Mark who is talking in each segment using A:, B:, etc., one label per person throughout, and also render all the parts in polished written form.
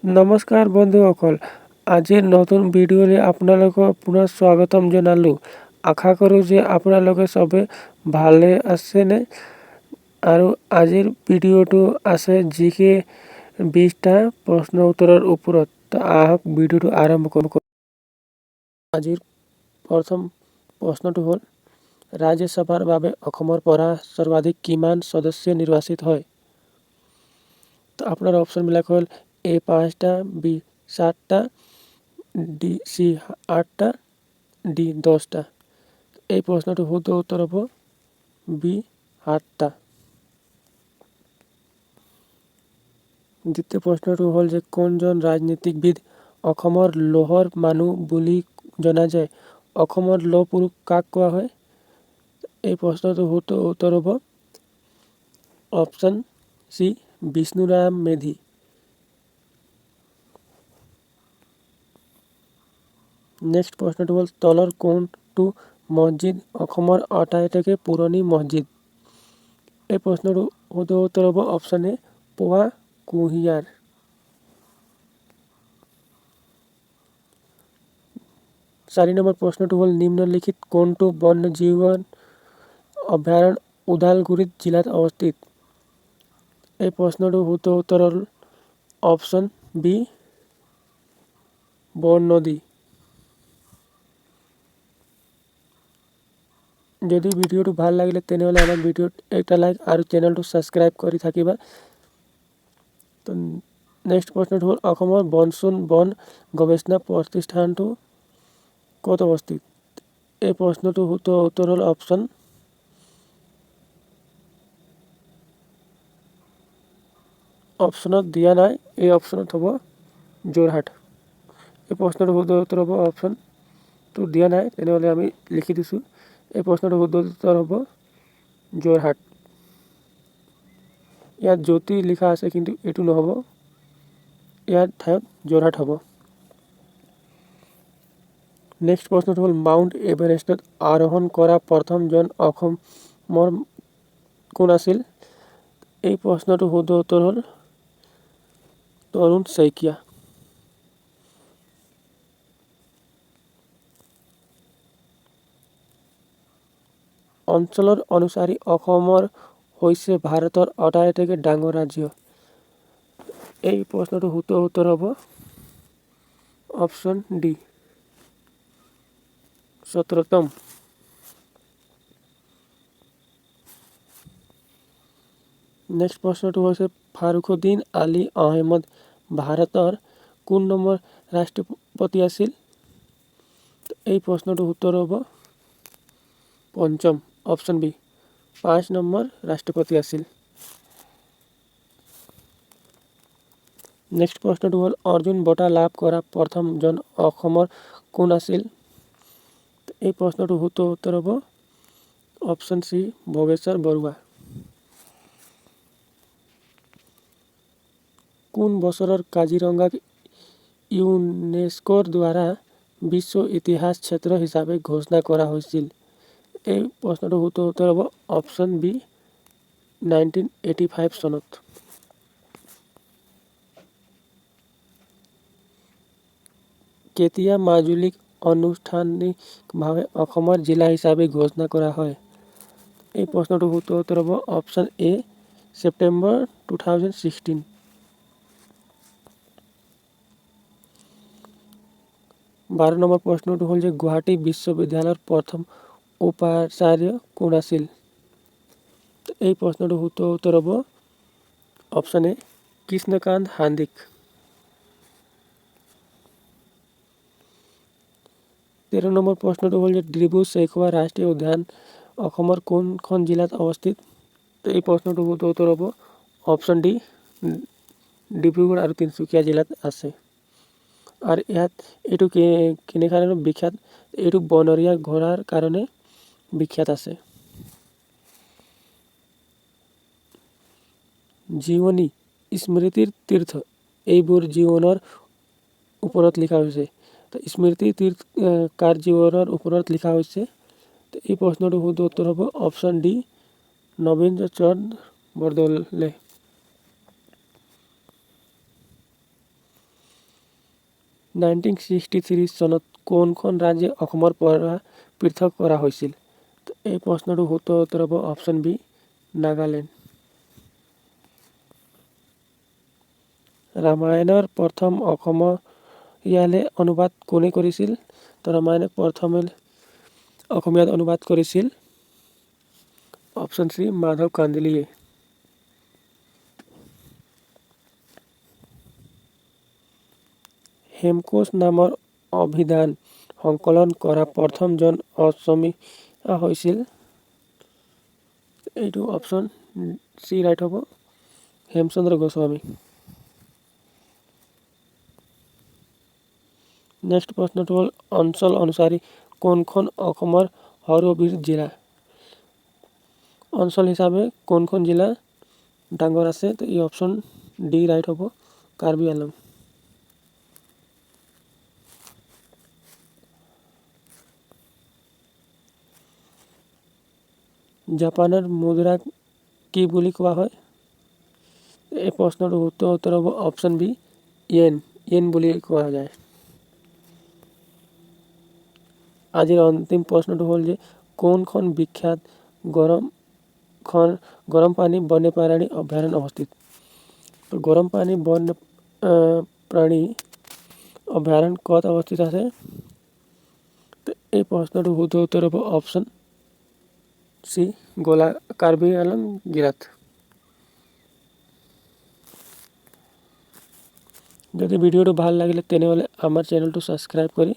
A: নমস্কাৰ বন্ধুসকল, আজিৰ নতুন ভিডিঅ'লৈ আপোনালোকক পুনৰ স্বাগতম জনালোঁ। আশা কৰোঁ যে আপোনালোকে সবে ভালে আছেনে। আৰু আজিৰ ভিডিঅ'টো আছে জিকে 20টা প্ৰশ্ন উত্তৰৰ ওপৰত। আহক ভিডিঅ'টো আৰম্ভ কৰোঁ। আজিৰ প্ৰথম প্ৰশ্নটো হ'ল, ৰাজ্যসভাৰ বাবে অসমৰ পৰা সৰ্বাধিক কিমান সদস্য নিৰ্বাচিত হয়। আপোনাৰ অপশ্যনবিলাক হ'ল A 5টা, B 7টা, C 8টা, D 10টা। এই প্ৰশ্নটো শুদ্ধ উত্তৰ হ'ব B 7টা। দ্বিতীয় প্ৰশ্নটো হ'ল যে কোনজন ৰাজনীতিবিদ অসমৰ লৌহৰ মানুহ বুলি জনা যায়। অসমৰ লৌহ পুৰুষ কাক কোৱা হয়। এই প্ৰশ্নটো শুদ্ধ উত্তৰ হ'ব option C Bishnuram Medhi. Next প্ৰশ্নটো হ'ল তলৰ কোনটো মছজিদ অসমৰ আটাইতকৈ পুৰণি মছজিদ। এই প্ৰশ্নটো শুদ্ধ উত্তৰ হ'ব অপশ্যন A পোৱা কুঁহিয়াৰ। চাৰি নম্বৰ প্ৰশ্নটো হ'ল নিম্নলিখিত কোনটো বন্যজীৱ অভয়াৰণ্য ওদালগুৰি জিলাত অৱস্থিত। এই প্ৰশ্নটো শুদ্ধ উত্তৰ হ'ল অপশ্যন B বৰনদী। যদি ভিডিঅ'টো ভাল লাগিলে তেনেহ'লে আমাৰ ভিডিঅ'ত এটা লাইক আৰু চেনেলটো ছাবস্ক্ৰাইব কৰি থাকিবা। তো নেক্সট প্ৰশ্নটো হ'ল অসমৰ বনচুন বন গৱেষণা প্ৰতিষ্ঠানটো ক'ত অৱস্থিত। এই প্ৰশ্নটো শুদ্ধ উত্তৰ হ'ল অপশ্যন অপশ্যনত দিয়া নাই, এই অপশ্যনত হ'ব যোৰহাট। এই প্ৰশ্নটো শুদ্ধ উত্তৰ হ'ব অপশ্যনটো দিয়া নাই, তেনেহ'লে আমি লিখি দিছোঁ। এই প্ৰশ্নটো শুদ্ধ উত্তৰ হ'ব যোৰহাট। ইয়াত জ্যোতি লিখা আছে কিন্তু এইটো নহ'ব, ইয়াৰ ঠাইত যোৰহাট হ'ব। নেক্সট প্ৰশ্নটো হ'ল মাউণ্ট এভাৰেষ্টত আৰোহণ কৰা প্ৰথমজন অসমৰ কোন আছিল। এই প্ৰশ্নটো শুদ্ধ উত্তৰ হ'ল তৰুণ শইকীয়া। অঞ্চলৰ অনুসাৰি অসমৰ হৈছে ভাৰতৰ আটাইতকৈ ডাঙৰ ৰাজ্য। এই প্ৰশ্নটো শুদ্ধ উত্তৰ হ'ব অপশ্যন D 17তম। নেক্সট প্ৰশ্নটো হৈছে ফাৰুখুদ্দিন আলী আহমেদ ভাৰতৰ কোন নম্বৰ ৰাষ্ট্ৰপতি আছিল। এই প্ৰশ্নটো উত্তৰ হ'ব পঞ্চম, অপশ্যন B 5 নম্বৰ ৰাষ্ট্ৰপতি আছিল। নেক্সট প্ৰশ্নটো হ'ল অৰ্জুন বঁটা লাভ কৰা প্ৰথমজন অসমৰ কোন আছিল। এই প্ৰশ্নটো শুদ্ধ উত্তৰ হ'ব অপশ্যন C ভোগেশ্বৰ বৰুৱা। কোন বছৰত কাজিৰঙাক ইউনেস্কোৰ দ্বাৰা বিশ্ব ইতিহাস ক্ষেত্ৰ হিচাপে ঘোষণা কৰা হৈছিল। এই প্ৰশ্নটো শুদ্ধ উত্তৰ হ'ব অপশ্যন B 1985 চনত। কেতিয়া মাজুলীক আনুষ্ঠানিকভাৱে অসমৰ জিলা হিচাপে ঘোষণা কৰা হয়। এই প্ৰশ্নটো শুদ্ধ উত্তৰ হ'ব option A September 2016। Bar number প্ৰশ্নটো হ'ল যে গুৱাহাটী বিশ্ববিদ্যালয়ৰ প্ৰথম উপাচাৰ্য কোন আছিল। এই প্ৰশ্নটো শুদ্ধ উত্তৰ হ'ব option A Krishnakanta Handique. 13 number প্ৰশ্নটো হ'ল যে ডিব্ৰু-চৈখোৱা ৰাষ্ট্ৰীয় উদ্যান অসমৰ কোনখন জিলাত অৱস্থিত। এই প্ৰশ্নটো শুদ্ধ উত্তৰ হ'ব অপশ্যন D ডিব্ৰুগড় আৰু তিনিচুকীয়া জিলাত আছে। আৰু ইয়াত এইটো কিনে কাৰণে বিখ্যাত, এইটো বনৰীয়া ঘোঁৰাৰ কাৰণে বিখ্যাত আছে। জীৱনী স্মৃতিৰ তীৰ্থ এইবোৰ জীৱনৰ ওপৰত লিখা হৈছে। স্মৃতি তীৰ্থ কাৰ জীৱনৰ ওপৰত লিখা হৈছে। এই প্ৰশ্নটো শুদ্ধ উত্তৰ হ'ব অপশ্যন D নবীন চন্দ্ৰ বৰদলৈ। 1963 চনত কোনখন ৰাজ্য অসমৰ পৰা পৃথক কৰা হৈছিল? তো এই প্ৰশ্নটো শুদ্ধ উত্তৰ হ'ব অপশ্যন বি নাগালেণ্ড। ৰামায়ণৰ প্ৰথম অসমীয়ালৈ অনুবাদ কোনে কৰিছিল? তো ৰামায়ণৰ প্ৰথমে অসমীয়াত অনুবাদ কৰিছিল অপশ্যন চি মাধৱ কান্দুলীয়ে। হেমকোষ নামৰ অভিধান সংকলন কৰা প্ৰথমজন অসমীয়া হৈছিল? এইটো অপশ্যন চি ৰাইট হ'ব হেমচন্দ্ৰ গোস্বামী। নেক্সট প্ৰশ্নটো হ'ল অঞ্চল অনুসাৰি কোনখন অসমৰ সৰ্ববৃহৎ জিলা? অঞ্চল হিচাপে কোনখন জিলা ডাঙৰ আছে? তো এই অপশ্যন ডি ৰাইট হ'ব কাৰ্বি আংলং। জাপানৰ মুদ্ৰাক কি বুলি কোৱা হয়? এই প্ৰশ্নটো শুদ্ধ উত্তৰ হ'ব অপশ্যন বি য়েন। য়েন বুলি কোৱা যায়। আজিৰ অন্তিম প্ৰশ্নটো হ'ল যে কোনখন বিখ্যাত গৰম পানী বন্যপ্ৰাণী অভয়াৰণ্য অৱস্থিত? তো গৰম পানী বন্যপ্ৰাণী অভয়াৰণ্য ক'ত অৱস্থিত আছে? তো এই প্ৰশ্নটো শুদ্ধ উত্তৰ হ'ব অপশ্যন চি কাৰ্বি আংলং জিলাত। যদি ভিডিঅ'টো ভাল লাগিলে তেনেহ'লে আমাৰ চেনেলটো ছাবস্ক্ৰাইব কৰি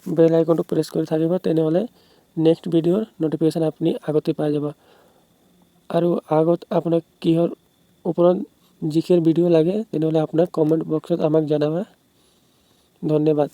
A: বেল আইকনটো প্ৰেছ কৰি থাকিব, তেনেহ'লে নেক্সট ভিডিঅ'ৰ নটিফিকেশ্যন আপুনি আগতে পাই যাব। আৰু আগত আপোনাক কিহৰ ওপৰত জিকেৰ ভিডিঅ' লাগে তেনেহ'লে আপোনাক কমেণ্ট বক্সত আমাক জনাবা। ধন্যবাদ।